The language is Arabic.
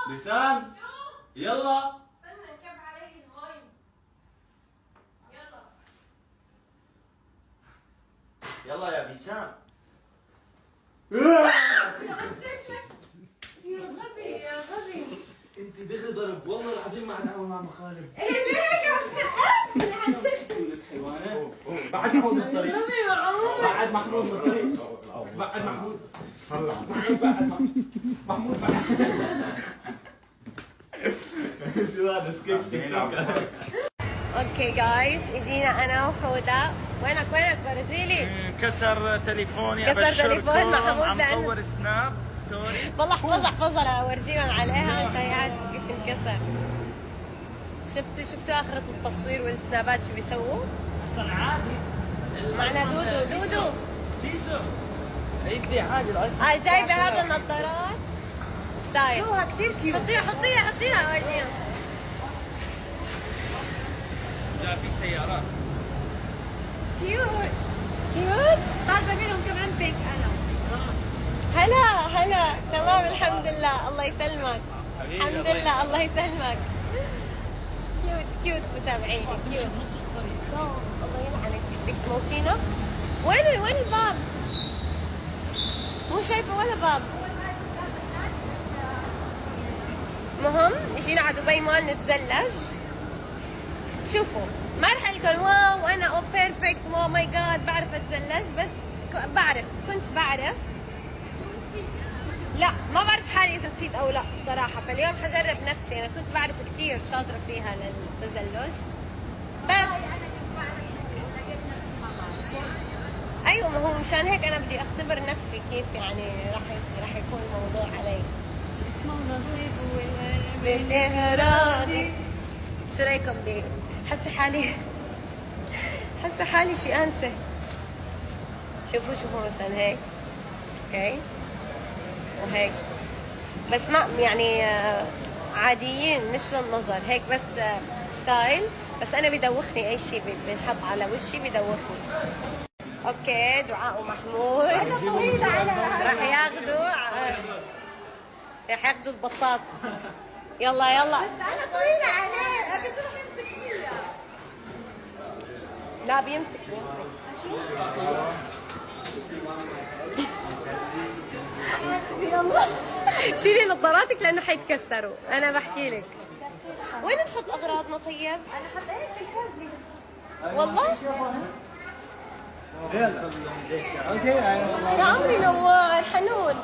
لسان يلا. استنى نكب علي المي. يلا يا بسام. يا غبي يا غبي. انت دغري ضرب والله العظيم ما اتعامل مع مخالب. ايه ليه يا ابن حيوانات. بعد محمود من الطريق. بعد محمود من الطريق. بعد محمود. صلى بعد محمود بعد. شو هذا سكتش تيك توك. اوكي جايز، اجينا انا وحوده. وينك برازيلي؟ كسر تليفوني. كسر تليفون محمود عم لانه صور سناب ستوري. والله احفظها اورجيهم عليها عشان يعرفوا كيف انكسر. شفتوا اخرة التصوير والسنابات شو بيسووا؟ اصلا عادي. معنا دودو بيسو. عيدي عادي الايفون. جايبه هذا النظارات ستايل. شوها كثير كيوت. حطيها اورجيهم. جاء في سيارات. كيوت. طالبه منهم كمان بينك انا. هلا تمام الحمد لله. الله يسلمك. الحمد لله الله يسلمك. كيوت متابعيني كيوت. الله يلعنك بدك تموتينا. وين الباب؟ مو شايفه ولا باب. مهم اجينا على دبي مال نتزلج. شوفوا ما رح اقول لكم واو انا او بيرفكت واو ماي جاد بعرف اتزلج، بس كنت بعرف. لا ما بعرف حالي اذا نسيت او لا بصراحه، فاليوم حجرب نفسي. انا كنت بعرف كثير شاطره فيها للتزلج بس ايوه، ما هو مشان هيك انا بدي اختبر نفسي كيف يعني راح يكون الموضوع علي. اسمه نصيب بالإهرادي. شو رايكم بي؟ حاسه حالي شي انسه. شوفوا مثلا هيك اوكي وهيك، بس ما يعني عاديين مش للنظر هيك، بس ستايل. بس انا بدوخني اي شيء بنحط على وشي بدوخني. اوكي دعاء ومحمود انا طويله على راح ياخذوا البطاط. يلا بس انا طويله عليه. هذا شو رح يمسك فيها؟ لا بيمسك حسبي الله. شيلي نظاراتك لانه حيتكسروا. انا بحكي لك وين نحط اغراضنا طيب؟ انا حطيت في الكازي. والله اوكي يا عمري نوار حنون.